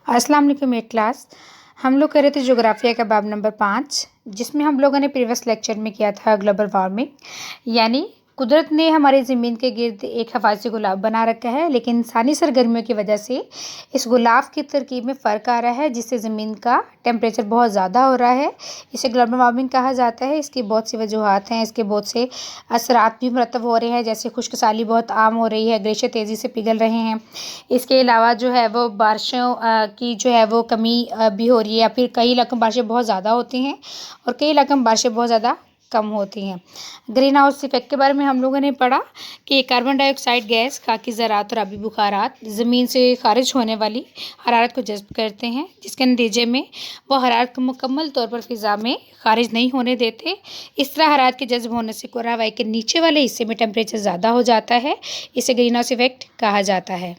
अस्सलाम वालेकुम eight class. हम लोग कर रहे थे ज्योग्राफिया का बाब नंबर 5, जिसमें हम लोगों ने प्रीवियस लेक्चर में किया था ग्लोबल वार्मिंग। यानी कुदरत ने हमारी ज़मीन के गिर्द एक हिफाज़ती गुलाब बना रखा है, लेकिन इंसानी सरगर्मियों की वजह से इस गुलाब की तरकीब में फ़र्क आ रहा है, जिससे ज़मीन का टेम्परेचर बहुत ज़्यादा हो रहा है। इसे ग्लोबल वार्मिंग कहा जाता है। इसकी बहुत सी वजूहात हैं, इसके बहुत से असरात भी मरतब हो रहे हैं, जैसे खुश्क साली बहुत आम हो रही है, ग्लेशियर तेज़ी से पिघल रहे हैं। इसके अलावा जो है वो बारिशों की जो है वो कमी भी हो रही है, या फिर कई इलाकों में बारिशें बहुत ज़्यादा होती हैं और कई इलाकों में बारिशें बहुत ज़्यादा कम होती हैं। ग्रीन हाउस इफेक्ट के बारे में हम लोगों ने पढ़ा कि कार्बन डाइऑक्साइड गैस, खाकी ज़रात और आबी बुखारात ज़मीन से खारिज होने वाली हरारत को जज़्ब करते हैं, जिसके नतीजे में वो हरारत को मुकम्मल तौर पर फ़िज़ा में खारिज नहीं होने देते। इस तरह हरारत के जज़्ब होने से कोरा हवाई के नीचे वाले हिस्से में टेम्परेचर ज़्यादा हो जाता है। इसे ग्रीन हाउस इफेक्ट कहा जाता है।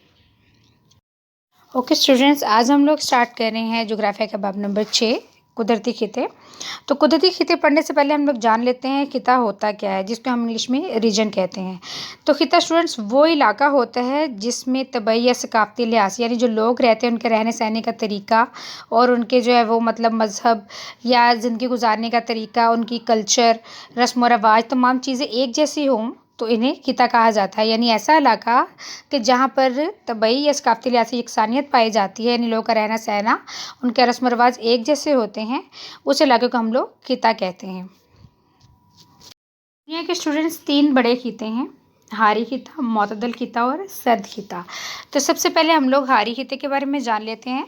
ओके स्टूडेंट्स, आज हम लोग स्टार्ट कर रहे हैं ज्योग्राफिया का बाब नंबर 6, कुदरती खिते। तो कुदरती खिते पढ़ने से पहले हम लोग जान लेते हैं खिता होता क्या है, जिसको हम इंग्लिश में रीजन कहते हैं। तो खिता स्टूडेंट्स वो इलाका होता है जिसमें तबई या सकाफ़ती लिहाज से, यानी जो लोग रहते हैं उनके रहने सहने का तरीका और उनके जो है वो मतलब मज़हब या ज़िंदगी गुजारने का तरीका, उनकी कल्चर, रस्म व रवाज, तमाम चीज़ें एक जैसी हों तो इन्हें खिता कहा जाता है। यानी ऐसा इलाका कि जहाँ पर तबई या सकाफ़ती लिहाज से यकसानियत पाई जाती है, यानी लोगों का रहना सहना, उनके रस्म रिवाज एक जैसे होते हैं, उस इलाके को हम लोग खिता कहते हैं। दुनिया के स्टूडेंट्स 3 बड़े खिते हैं, हारी खिता, मोतदल खिता और सर्द खिता। तो सबसे पहले हम लोग हारी खिते के बारे में जान लेते हैं।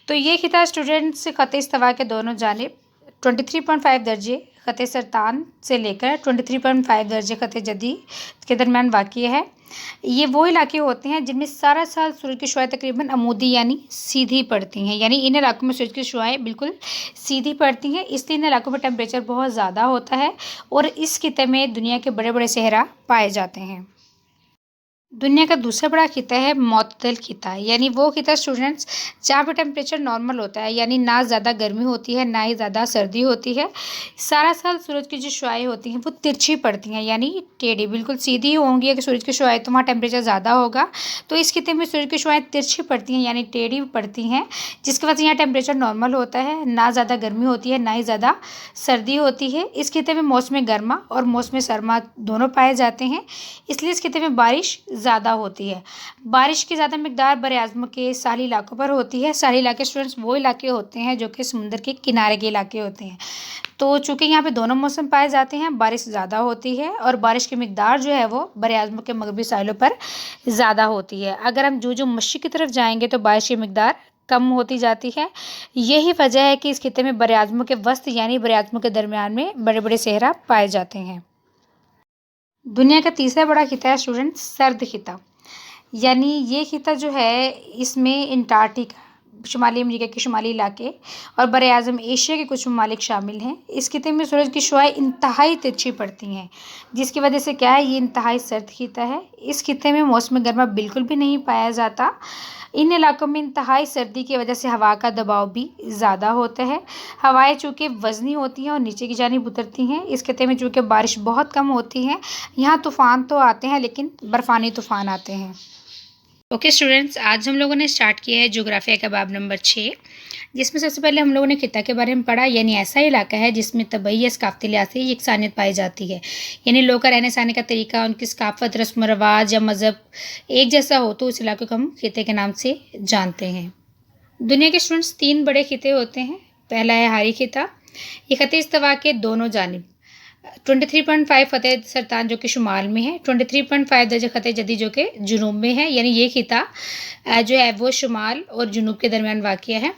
तो ये खिता स्टूडेंट्स ख़त इस्तवा के दोनों जानिब 23.5 दर्जे ख़त सरतान से लेकर 23.5 दर्जे ख़त जदीद के दरमियान वाक़ई है। ये वो इलाके होते हैं जिनमें सारा साल सूरज की शुआएं तकरीबन अमूदी यानी सीधी पड़ती हैं। यानी इन इलाकों में सूरज की शुआएं बिल्कुल सीधी पड़ती हैं, इसलिए इन इलाकों में टेम्परेचर बहुत ज़्यादा होता है और इस खिते में दुनिया के बड़े बड़े सहरा पाए जाते हैं। दुनिया का दूसरा बड़ा खिता है मोतदल खिता, यानी वो खिता स्टूडेंट्स जहाँ पे टेम्परेचर नॉर्मल होता है, यानी ना ज़्यादा गर्मी होती है ना ही ज़्यादा सर्दी होती है। सारा साल सूरज की जो शुआएं होती हैं वो तिरछी पड़ती हैं, यानी टेढ़ी, बिल्कुल सीधी होंगी अगर सूरज की शुआएं, तो वहाँ टेम्परेचर ज़्यादा होगा। तो इस खिते में सूरज की शुआएं तिरछी पड़ती हैं यानी टेढ़ी पड़ती हैं, जिसकी वजह से यहाँ टेम्परेचर नॉर्मल होता है, ना ज़्यादा गर्मी होती है ना ही ज़्यादा सर्दी होती है। इस खिते में मौसम गर्मा और मौसम सरमा दोनों पाए जाते हैं, इसलिए इस खिते में बारिश ज़्यादा होती है। बारिश की ज़्यादा मिकदार बर-ए-आज़म के साहिली इलाकों पर होती है। साहिली इलाके स्टूडेंट्स वो इलाके होते हैं जो कि समुद्र के किनारे के इलाके होते हैं। तो चूँकि यहाँ पे दोनों मौसम पाए जाते हैं, बारिश ज़्यादा होती है और बारिश की मिकदार जो है वो बर-ए-आज़म के मगरबी साहिलों पर ज़्यादा होती है। अगर हम जो मशरिक़ की तरफ जाएंगे तो बारिश की मिकदार कम होती जाती है। यही वजह है कि इस खिते में बर-ए-आज़म के वसत यानी बर-ए-आज़म के दरमियान में बड़े बड़े सहरा पाए जाते हैं। दुनिया का तीसरा बड़ा खिता है स्टूडेंट सर्द खिता, यानी ये खिता जो है इसमें अंटार्कटिका, शुमाली अमेरिका के शुमाली इलाके और बर-ए-आज़म एशिया के कुछ ममालिक शामिल हैं। इस खिते में सूरज की शुआएं इंतहाई तिरछी पड़ती हैं, जिसकी वजह से क्या है, ये इंतहाई सर्द खिता है। इस खिते में मौसम गर्मा बिल्कुल भी नहीं पाया जाता। इन इलाकों में इंतहाई सर्दी की वजह से हवा का दबाव भी ज़्यादा होता है। हवाएं चूँकि वज़नी होती हैं और नीचे की जानिब उतरती हैं। इस खिते में चूँकि बारिश बहुत कम होती है, यहाँ तूफ़ान तो आते हैं लेकिन बर्फ़ानी तूफ़ान आते हैं। ओके स्टूडेंट्स, आज हम लोगों ने स्टार्ट किया है ज्योग्राफिया का बाब नंबर 6, जिसमें सबसे पहले हम लोगों ने खिता के बारे में पढ़ा। यानी ऐसा इलाका है जिसमें तबई या सकाफ़ती लिहाज से यकसानियत पाई जाती है, यानी लोग का रहने सहने का तरीका, उनकी सकाफ़त, रस्म रवाज या मज़हब एक जैसा हो, तो उस इलाके को हम खिते के नाम से जानते हैं। दुनिया के स्टूडेंट्स 3 बड़े खिते होते हैं। पहला है हारी खिता, ये ख़त इस्तवा के दोनों जानिब 23.5 फ़तेह सरतान जो कि शुमाल में है, 23.5 दर्जे ख़त जदीद जो कि जुनूब में है। यानी ये खिता जो है वो शुमाल और जुनूब के दरमियान वाक़या है।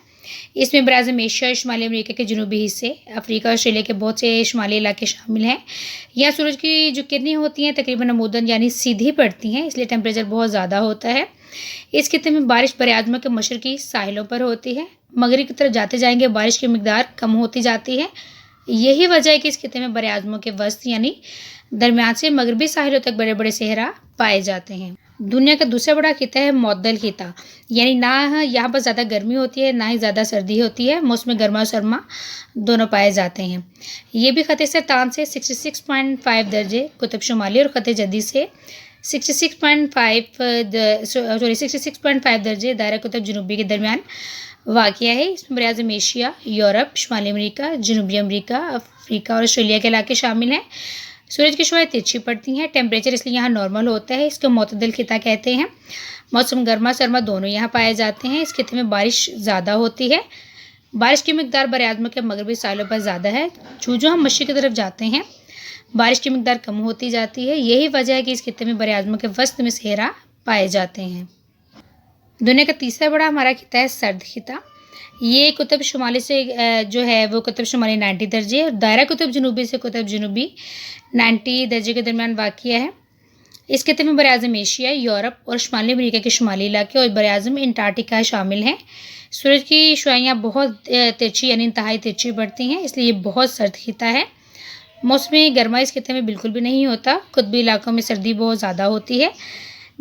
इसमें बर-ए-आज़म एशिया, शुमाली अमेरिका के जनूबी हिस्से, अफ्रीका और ऑस्ट्रेलिया के बहुत से शुमाली इलाके शामिल हैं। यहाँ सूरज की जो किरणें होती हैं तकरीबन अमूदन यानी सीधी पड़ती हैं, इसलिए टेम्परेचर बहुत ज़्यादा होता है। इस खिते में बारिश बर-ए-आज़म के मशरक़ी साहिलों पर होती है। मगरिब की तरफ जाते जाएंगे बारिश की मिकदार कम होती जाती है। यही वजह है कि इस खिते में बर-ए-आज़म के वसत यानी दरमियान से मगरबी साहिलों तक बड़े बड़े सहरा पाए जाते हैं। दुनिया का दूसरा बड़ा खिता है मोतदल खिता, यानी ना यहाँ पर ज़्यादा गर्मी होती है ना ही ज़्यादा सर्दी होती है, मौसम गर्मा और सरमा दोनों पाए जाते हैं। ये भी ख़त सरतान से 66.5 दर्जे कुतुब शुमाली और ख़त जदीद से 66.5 दर्जे दायरा कुतुब जनूबी के दरमियान वाक़या है। इसमें बरआज़म एशिया, यूरोप, शुमाली अमेरिका, जनूबी अमेरिका, अफ्रीका और ऑस्ट्रेलिया के इलाके शामिल हैं। सूरज की शुआएँ तिरछी पड़ती हैं, टेम्परेचर इसलिए यहाँ नॉर्मल होता है। इसको मुतदल खिता कहते हैं। मौसम गर्मा-सर्मा दोनों यहाँ पाए जाते हैं। इस खिते में बारिश ज़्यादा होती है। बारिश की मिक़दार बरआज़म के मगरबी साहिलों पर ज़्यादा है। जो हम मशरिक़ की तरफ जाते हैं, बारिश की मिक़दार कम होती जाती है। यही वजह है कि इस खिते में बरआज़म के वसत में सहरा पाए जाते हैं। दुनिया का तीसरा बड़ा हमारा खिता है सर्द खिता। ये कुतुब शुमाली से जो है वो कुतुब शुमाली 90 दर्जे और दायरा कुतुब जनूबी से कुतुब जनूबी 90 दर्जे के दरमियान वाक़िया है। इस खिते में बरआज़म एशिया, यूरोप और शुमाली अमेरिका के शुमाली इलाके और बरआज़म अंटार्कटिका शामिल हैं। सूरज की शुआइयाँ बहुत तिरछी यानी इंतहाई तिरछी पड़ती हैं, इसलिए ये बहुत सर्द खिता है। मौसमी गर्मा इस खिते में बिल्कुल भी नहीं होता। कुतबी इलाकों में सर्दी बहुत ज़्यादा होती है,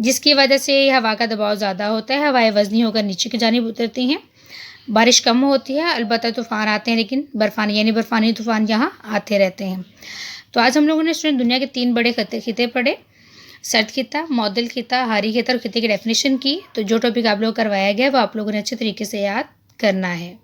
जिसकी वजह से हवा का दबाव ज़्यादा होता है। हवाएँ वज़नी होकर नीचे की जानिब उतरती हैं। बारिश कम होती है, अलबत्ता तूफ़ान आते हैं, लेकिन बर्फ़ानी तूफ़ान यहाँ आते रहते हैं। तो आज हम लोगों ने स्टूडेंट दुनिया के 3 बड़े खिते पढ़े। सर्द खिता, मुअद्दल खिता, हारी खिता और खिते की डेफिनेशन की। तो जो टॉपिक आप लोगों को करवाया गया है वो आप लोगों ने अच्छे तरीके से याद करना है।